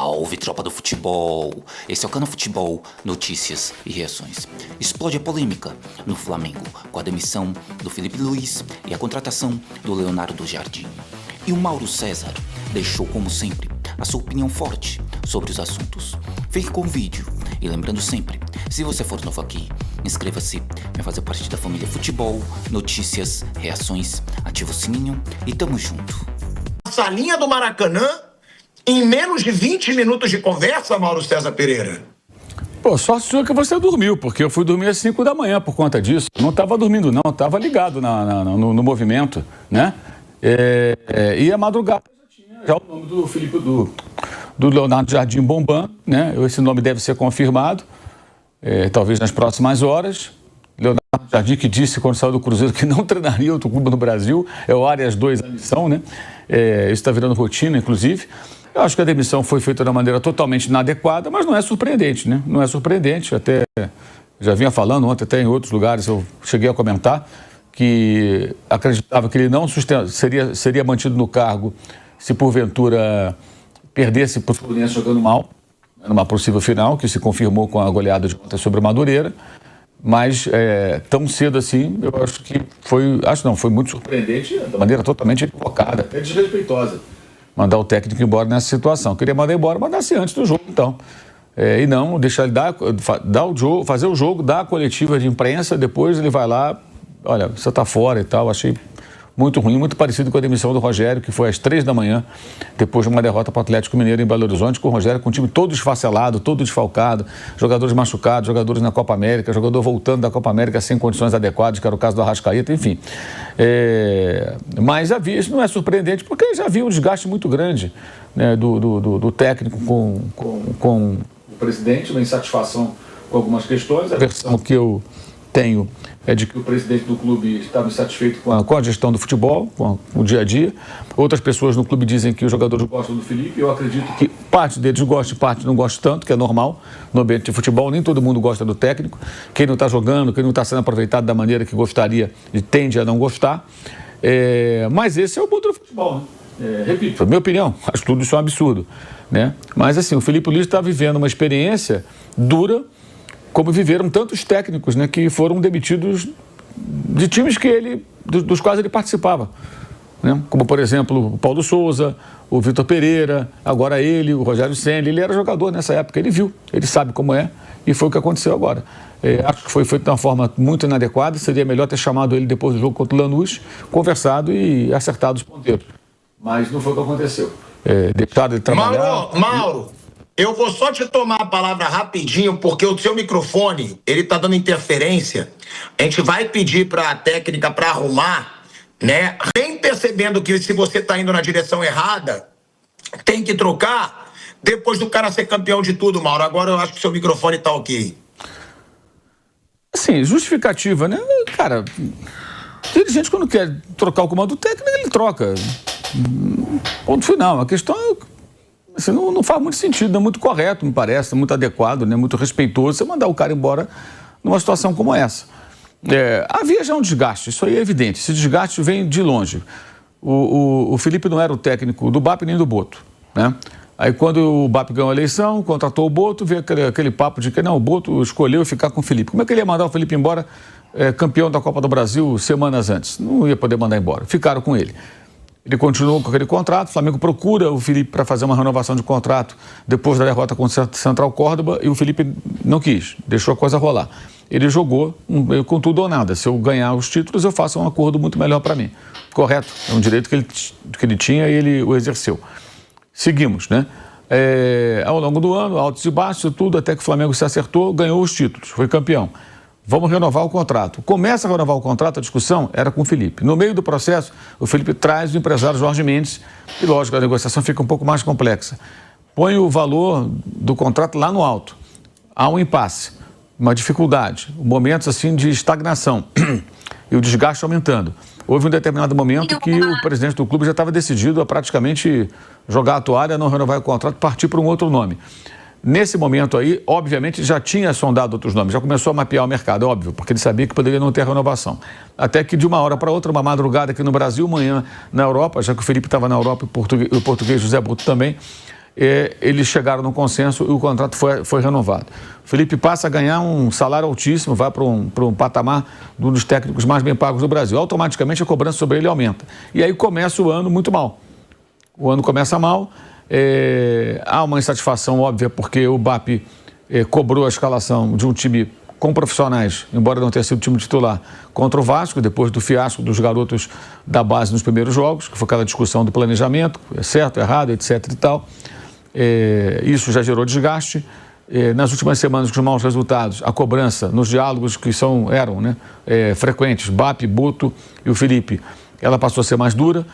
Salve, tropa do futebol! Esse é o Cano Futebol, notícias e reações. Explode a polêmica no Flamengo com a demissão do Felipe Luiz e a contratação do Leonardo Jardim. E o Mauro César deixou, como sempre, a sua opinião forte sobre os assuntos. Fique com o vídeo e lembrando sempre, se você for novo aqui, inscreva-se, venha fazer parte da família Futebol, notícias, reações, ativa o sininho e tamo junto. Salinha do Maracanã, em menos de 20 minutos de conversa, Mauro César Pereira. Pô, sorte sua que você dormiu, porque eu fui dormir às 5 da manhã por conta disso. Não estava dormindo, não, estava ligado no movimento, né? E a madrugada já o nome do Felipe, do Leonardo Jardim bombando, né? Esse nome deve ser confirmado, talvez nas próximas horas. Leonardo Jardim, que disse quando saiu do Cruzeiro que não treinaria outro clube no Brasil, é o Arias 2 a missão, né? Isso está virando rotina, inclusive. Eu acho que a demissão foi feita de uma maneira totalmente inadequada, mas não é surpreendente, né? Não é surpreendente, até já vinha falando ontem, até em outros lugares eu cheguei a comentar que acreditava que ele não seria mantido no cargo se porventura perdesse para o Fluminense jogando mal, numa possível final, que se confirmou com a goleada de ontem sobre o Madureira, mas tão cedo assim, eu acho que foi muito surpreendente, de maneira totalmente equivocada, até desrespeitosa, mandar o técnico embora nessa situação. Queria mandar embora, mandasse antes do jogo, então. E não deixar ele fazer o jogo, dar a coletiva de imprensa, depois ele vai lá, olha, você está fora e tal. Achei muito ruim, muito parecido com a demissão do Rogério, que foi às 3 da manhã, depois de uma derrota para o Atlético Mineiro em Belo Horizonte, com o Rogério com o time todo esfacelado, todo desfalcado, jogadores machucados, jogadores na Copa América, jogador voltando da Copa América sem condições adequadas, que era o caso do Arrascaeta, enfim. Mas isso não é surpreendente, porque já havia um desgaste muito grande, né, do técnico com o presidente, uma insatisfação com algumas questões. A versão que eu tenho é de que o presidente do clube estava insatisfeito com a gestão do futebol, com o dia a dia. Outras pessoas no clube dizem que os jogadores gostam do Felipe. Eu acredito que parte deles gosta e parte não gosta tanto, que é normal no ambiente de futebol. Nem todo mundo gosta do técnico. Quem não está jogando, quem não está sendo aproveitado da maneira que gostaria e tende a não gostar. Mas esse é o mundo do futebol, né? Repito, minha opinião, acho que tudo isso é um absurdo, né? Mas assim, o Felipe Luiz está vivendo uma experiência dura, como viveram tantos técnicos, né, que foram demitidos de times dos quais ele participava, né? Como, por exemplo, o Paulo Souza, o Vitor Pereira, agora ele, o Rogério Ceni. Ele era jogador nessa época, ele viu, ele sabe como é, e foi o que aconteceu agora. Acho que foi feito de uma forma muito inadequada. Seria melhor ter chamado ele depois do jogo contra o Lanús, conversado e acertado os ponteiros. Mas não foi o que aconteceu. Deixado ele trabalhar... Mauro, eu vou só te tomar a palavra rapidinho, porque o seu microfone, ele tá dando interferência. A gente vai pedir para a técnica para arrumar, né? Vem percebendo que se você tá indo na direção errada, tem que trocar depois do cara ser campeão de tudo, Mauro. Agora eu acho que o seu microfone tá ok. Assim, justificativa, né? Cara, dirigente quando quer trocar o comando técnico, ele troca. Ponto final. A questão é... Assim, não faz muito sentido, não é muito correto, me parece, muito adequado, né, muito respeitoso você mandar o cara embora numa situação como essa. Havia já um desgaste, isso aí é evidente, esse desgaste vem de longe. O Felipe não era o técnico do BAP nem do Boto, né? Aí quando o BAP ganhou a eleição, contratou o Boto, veio aquele papo de que não, o Boto escolheu ficar com o Felipe. Como é que ele ia mandar o Felipe embora, campeão da Copa do Brasil semanas antes? Não ia poder mandar embora, ficaram com ele. Ele continuou com aquele contrato, o Flamengo procura o Felipe para fazer uma renovação de contrato depois da derrota contra o Central Córdoba e o Felipe não quis, deixou a coisa rolar. Ele jogou com tudo ou nada. Se eu ganhar os títulos, eu faço um acordo muito melhor para mim. Correto, é um direito que ele tinha e ele o exerceu. Seguimos, né? Ao longo do ano, altos e baixos, tudo, até que o Flamengo se acertou, ganhou os títulos, foi campeão. Vamos renovar o contrato. Começa a renovar o contrato, a discussão era com o Felipe. No meio do processo, o Felipe traz o empresário Jorge Mendes e, lógico, a negociação fica um pouco mais complexa. Põe o valor do contrato lá no alto. Há um impasse, uma dificuldade, momentos assim de estagnação e o desgaste aumentando. Houve um determinado momento que o presidente do clube já estava decidido a praticamente jogar a toalha, não renovar o contrato, partir para um outro nome. Nesse momento aí, obviamente, já tinha sondado outros nomes, já começou a mapear o mercado, óbvio, porque ele sabia que poderia não ter renovação. Até que de uma hora para outra, uma madrugada aqui no Brasil, manhã na Europa, já que o Felipe estava na Europa e o português José Bruto também, eles chegaram num consenso e o contrato foi renovado. O Felipe passa a ganhar um salário altíssimo, vai para um patamar de um dos técnicos mais bem pagos do Brasil. Automaticamente a cobrança sobre ele aumenta. E aí começa o ano muito mal. O ano começa mal, há uma insatisfação óbvia porque o BAP cobrou a escalação de um time com profissionais, embora não tenha sido time titular, contra o Vasco, depois do fiasco dos garotos da base nos primeiros jogos, que foi aquela discussão do planejamento, é certo, errado, etc. e tal. Isso já gerou desgaste. Nas últimas semanas, com os maus resultados, a cobrança nos diálogos que eram frequentes, BAP, Buto e o Felipe, ela passou a ser mais dura.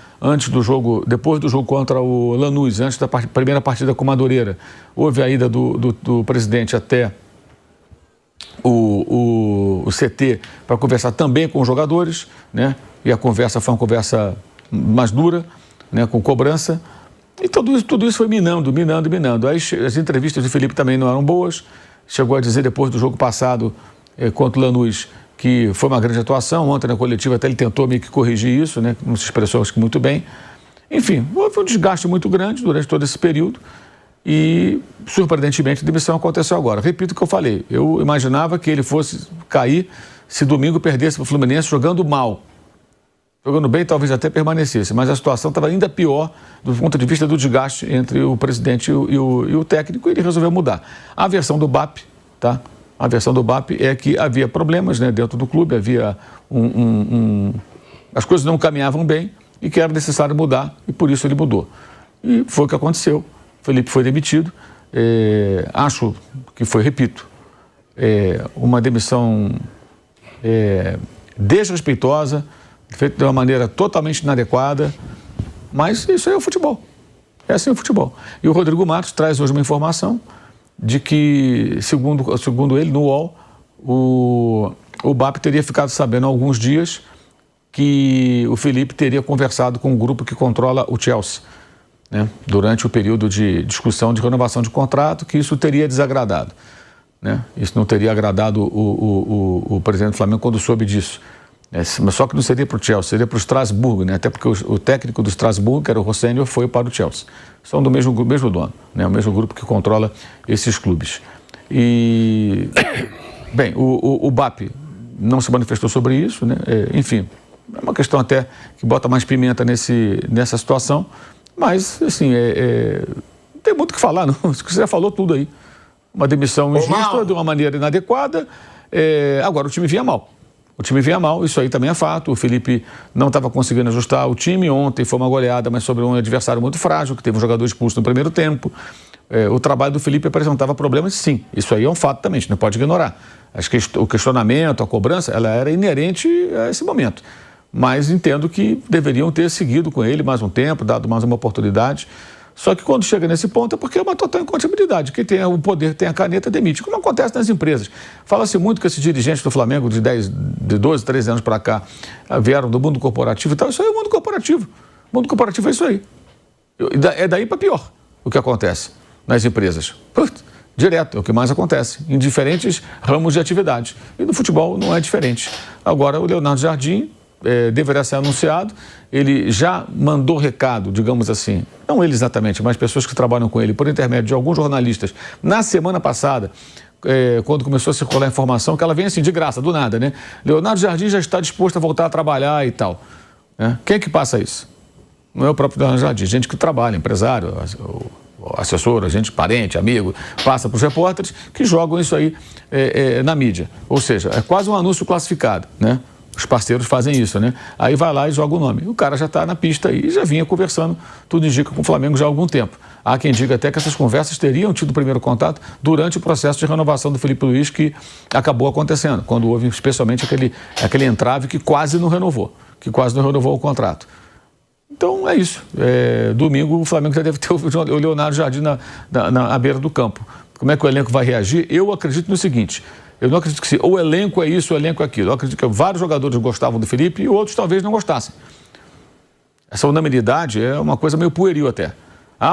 Depois do jogo contra o Lanús, antes da primeira partida com o Madureira, houve a ida do presidente até o CT para conversar também com os jogadores, né? E a conversa foi uma conversa mais dura, né? Com cobrança. E tudo isso foi minando. Aí as entrevistas de Felipe também não eram boas. Chegou a dizer depois do jogo passado contra o Lanús que foi uma grande atuação. Ontem na coletiva até ele tentou meio que corrigir isso, né? Não se expressou acho que muito bem. Enfim, houve um desgaste muito grande durante todo esse período. E, surpreendentemente, a demissão aconteceu agora. Repito o que eu falei. Eu imaginava que ele fosse cair se domingo perdesse para o Fluminense jogando mal. Jogando bem, talvez até permanecesse. Mas a situação estava ainda pior do ponto de vista do desgaste entre o presidente e o técnico. E ele resolveu mudar. A versão do BAP, tá? A versão do BAP é que havia problemas, né, dentro do clube. Havia as coisas não caminhavam bem e que era necessário mudar. E por isso ele mudou. E foi o que aconteceu. Felipe foi demitido, acho que foi, repito, uma demissão desrespeitosa, feita de uma maneira totalmente inadequada, mas isso aí é o futebol, é assim o futebol. E o Rodrigo Matos traz hoje uma informação de que, segundo ele, no UOL, o BAP teria ficado sabendo há alguns dias que o Felipe teria conversado com o grupo que controla o Chelsea, né, durante o período de discussão de renovação de contrato, que isso teria desagradado, né? Isso não teria agradado o presidente do Flamengo quando soube disso. Mas só que não seria para o Chelsea, seria para o Strasbourg, né? Até porque o técnico do Strasbourg, que era o Rosselló, foi para o Chelsea. São do mesmo dono, né? O mesmo grupo que controla esses clubes. E, bem, o BAP não se manifestou sobre isso, né? Enfim, é uma questão até que bota mais pimenta nessa situação. Mas, assim, não tem muito o que falar, não. Você já falou tudo aí. Uma demissão injusta, de uma maneira inadequada. Agora, o time vinha mal. Isso aí também é fato. O Felipe não estava conseguindo ajustar o time. Ontem foi uma goleada, mas sobre um adversário muito frágil, que teve um jogador expulso no primeiro tempo. O trabalho do Felipe apresentava problemas, sim. Isso aí é um fato também, a gente não pode ignorar. Acho que o questionamento, a cobrança, ela era inerente a esse momento. Mas entendo que deveriam ter seguido com ele mais um tempo, dado mais uma oportunidade. Só que quando chega nesse ponto é porque é uma total incompatibilidade. Quem tem o poder, tem a caneta, demite. Como acontece nas empresas. Fala-se muito que esses dirigentes do Flamengo de 12, 13 anos para cá vieram do mundo corporativo e tal. Isso aí é o mundo corporativo. O mundo corporativo é isso aí. É daí para pior o que acontece nas empresas. Direto, é o que mais acontece, em diferentes ramos de atividade. E no futebol não é diferente. Agora, o Leonardo Jardim deverá ser anunciado. Ele já mandou recado, digamos assim, não ele exatamente, mas pessoas que trabalham com ele, por intermédio de alguns jornalistas, na semana passada, quando começou a circular a informação, que ela vem assim, de graça, do nada, né? Leonardo Jardim já está disposto a voltar a trabalhar e tal. Quem é que passa isso? Não é o próprio Leonardo Jardim, gente que trabalha, empresário, assessor, gente, parente, amigo, passa para os repórteres que jogam isso aí na mídia. Ou seja, é quase um anúncio classificado, né? Os parceiros fazem isso, né? Aí vai lá e joga o nome. O cara já está na pista aí e já vinha conversando, tudo indica, com o Flamengo já há algum tempo. Há quem diga até que essas conversas teriam tido o primeiro contato durante o processo de renovação do Felipe Luiz, que acabou acontecendo, quando houve especialmente aquele entrave que quase não renovou o contrato. Então é isso. Domingo o Flamengo já deve ter o Leonardo Jardim à beira do campo. Como é que o elenco vai reagir? Eu acredito no seguinte: eu não acredito que o elenco é isso, o elenco é aquilo. Eu acredito que vários jogadores gostavam do Felipe e outros talvez não gostassem. Essa unanimidade é uma coisa meio pueril até.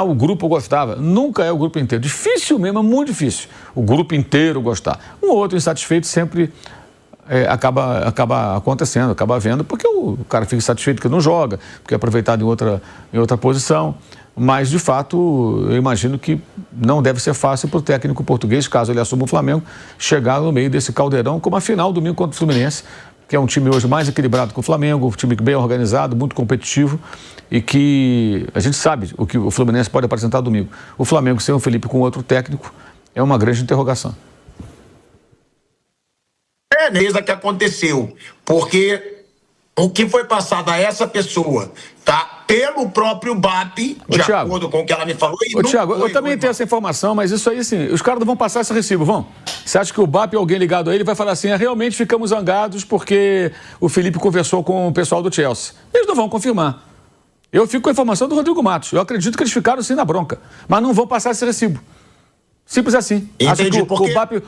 O grupo gostava. Nunca é o grupo inteiro. Difícil mesmo, é muito difícil o grupo inteiro gostar. Um ou outro insatisfeito sempre acaba acontecendo, acaba vendo, porque o cara fica insatisfeito que não joga, porque é aproveitado em outra posição. Mas, de fato, eu imagino que não deve ser fácil para o técnico português, caso ele assuma o Flamengo, chegar no meio desse caldeirão, como a final domingo contra o Fluminense, que é um time hoje mais equilibrado que o Flamengo, um time bem organizado, muito competitivo e que a gente sabe o que o Fluminense pode apresentar domingo. O Flamengo sem o Felipe com outro técnico é uma grande interrogação. É beleza que aconteceu, porque o que foi passado a essa pessoa, tá, pelo próprio BAP, de acordo com o que ela me falou. Ô, Thiago, eu também tenho essa informação, mas isso aí, assim, os caras não vão passar esse recibo, vão? Você acha que o BAP, alguém ligado a ele, vai falar assim, realmente ficamos zangados porque o Felipe conversou com o pessoal do Chelsea. Eles não vão confirmar. Eu fico com a informação do Rodrigo Matos. Eu acredito que eles ficaram sim na bronca, mas não vão passar esse recibo. Simples assim. Acho que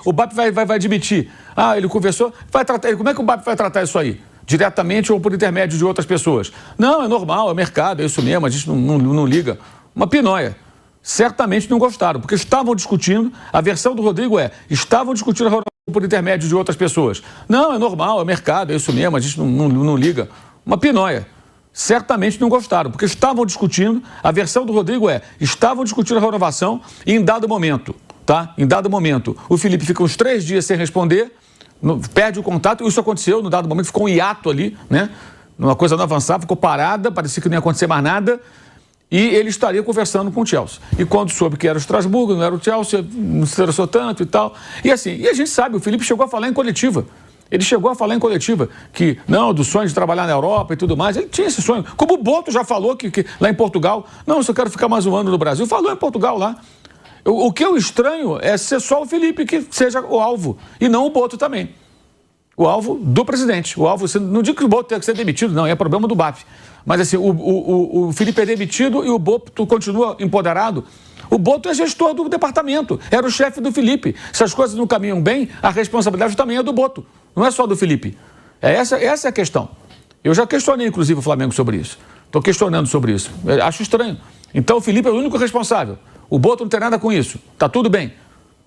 o BAP vai admitir. Ele conversou, vai tratar. Como é que o BAP vai tratar isso aí? Diretamente ou por intermédio de outras pessoas? Não, é normal, é mercado, é isso mesmo, a gente não liga. Uma pinóia. Certamente não gostaram, porque estavam discutindo, a versão do Rodrigo estavam discutindo a renovação por intermédio de outras pessoas. Não, é normal, é mercado, é isso mesmo, a gente não liga. Uma pinóia. Certamente não gostaram, porque estavam discutindo, a versão do Rodrigo estavam discutindo a renovação e em dado momento, tá? Em dado momento, o Felipe fica uns 3 dias sem responder, perde o contato, isso aconteceu, no dado momento ficou um hiato ali, né? Uma coisa não avançava, ficou parada, parecia que não ia acontecer mais nada e ele estaria conversando com o Chelsea. E quando soube que era o Estrasburgo, não era o Chelsea, não se interessou tanto e tal. E assim, e a gente sabe, o Felipe chegou a falar em coletiva. Ele chegou a falar em coletiva que, não, do sonho de trabalhar na Europa e tudo mais. Ele tinha esse sonho. Como o Boto já falou que lá em Portugal, não, eu só quero ficar mais um ano no Brasil. Falou em Portugal lá. O que eu estranho é ser só o Felipe que seja o alvo e não o Boto também. O alvo do presidente. O alvo, não digo que o Boto tenha que ser demitido, não, é problema do BAP. Mas assim, o Felipe é demitido e o Boto continua empoderado. O Boto é gestor do departamento, era o chefe do Felipe. Se as coisas não caminham bem, a responsabilidade também é do Boto. Não é só do Felipe. Essa é a questão. Eu já questionei, inclusive, o Flamengo sobre isso. Estou questionando sobre isso. Eu acho estranho. Então, o Felipe é o único responsável. O Boto não tem nada com isso. Está tudo bem.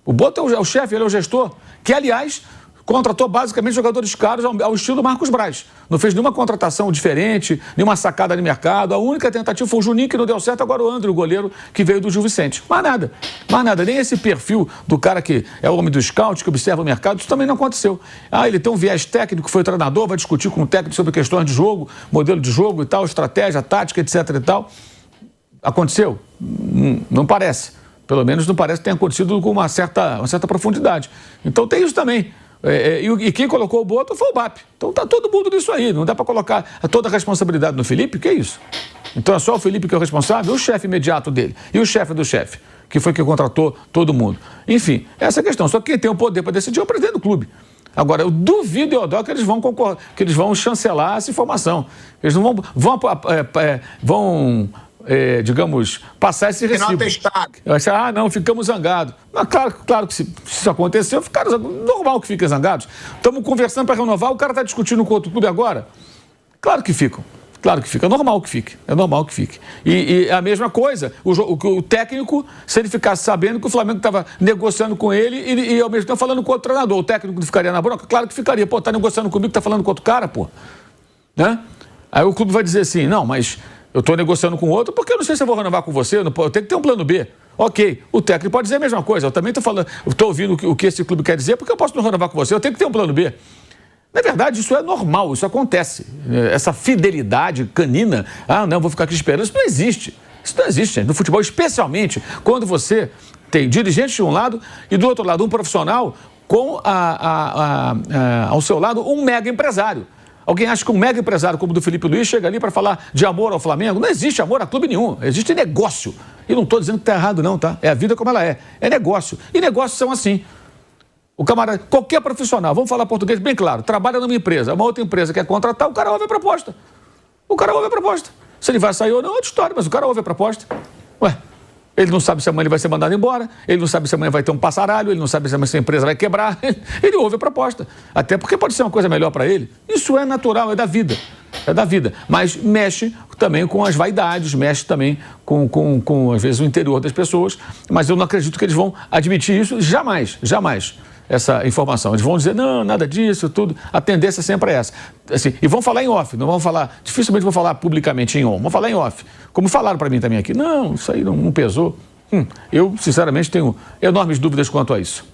O Boto é o chefe, ele é o gestor, que, aliás, contratou basicamente jogadores caros ao estilo Marcos Braz. Não fez nenhuma contratação diferente, nenhuma sacada de mercado. A única tentativa foi o Juninho, que não deu certo, agora o André, o goleiro, que veio do Gil Vicente. Mais nada. Nem esse perfil do cara que é o homem do scout, que observa o mercado, isso também não aconteceu. Ele tem um viés técnico, foi treinador, vai discutir com o técnico sobre questões de jogo, modelo de jogo e tal, estratégia, tática, etc e tal. Aconteceu? Não parece. Pelo menos não parece que tenha acontecido com uma certa profundidade. Então tem isso também. E quem colocou o Boto foi o BAP. Então tá todo mundo nisso aí. Não dá para colocar toda a responsabilidade no Felipe? Que é isso? Então é só o Felipe que é o responsável? O chefe imediato dele. E o chefe do chefe, que foi quem contratou todo mundo. Enfim, essa é a questão. Só que quem tem o poder para decidir é o presidente do clube. Agora, eu duvido, Eudó, que eles vão concorrer, que eles vão chancelar essa informação. Eles não vão digamos, passar esse recibo. Não, ficamos zangados. Mas claro que se isso aconteceu, ficaram zangados. Normal que fiquem zangados. Estamos conversando para renovar, o cara está discutindo com outro clube agora? Claro que ficam. Claro que fica. É normal que fique. É normal que fique. E a mesma coisa, o técnico, se ele ficasse sabendo que o Flamengo estava negociando com ele e ao mesmo tempo falando com outro treinador, o técnico não ficaria na bronca? Claro que ficaria. Pô, tá negociando comigo, tá falando com outro cara, pô. Né? Aí o clube vai dizer assim, não, mas eu estou negociando com outro porque eu não sei se eu vou renovar com você, eu tenho que ter um plano B. Ok, o técnico pode dizer a mesma coisa, eu também estou falando, estou ouvindo o que esse clube quer dizer porque eu posso não renovar com você, eu tenho que ter um plano B. Na verdade, isso é normal, isso acontece. Essa fidelidade canina, não, vou ficar aqui esperando, isso não existe. Isso não existe, gente. No futebol, especialmente quando você tem dirigente de um lado e do outro lado um profissional com ao seu lado um mega empresário. Alguém acha que um mega empresário como o do Felipe Luiz chega ali para falar de amor ao Flamengo? Não existe amor a clube nenhum, existe negócio. E não estou dizendo que está errado não, tá? É a vida como ela é negócio. E negócios são assim. O camarada, qualquer profissional, vamos falar português bem claro, trabalha numa empresa, uma outra empresa quer contratar, o cara ouve a proposta. Se ele vai sair ou não é outra história, mas o cara ouve a proposta. Ele não sabe se amanhã ele vai ser mandado embora, ele não sabe se amanhã vai ter um passaralho, ele não sabe se amanhã a empresa vai quebrar, ele ouve a proposta. Até porque pode ser uma coisa melhor para ele. Isso é natural, é da vida. Mas mexe também com as vaidades, mexe também com às vezes, o interior das pessoas. Mas eu não acredito que eles vão admitir isso jamais. essa informação. Eles vão dizer, não, nada disso, tudo. A tendência sempre é essa. Assim, e vão falar em off, não vão falar, dificilmente vão falar publicamente em on, vão falar em off. Como falaram para mim também aqui, não, isso aí não pesou. Eu, sinceramente, tenho enormes dúvidas quanto a isso.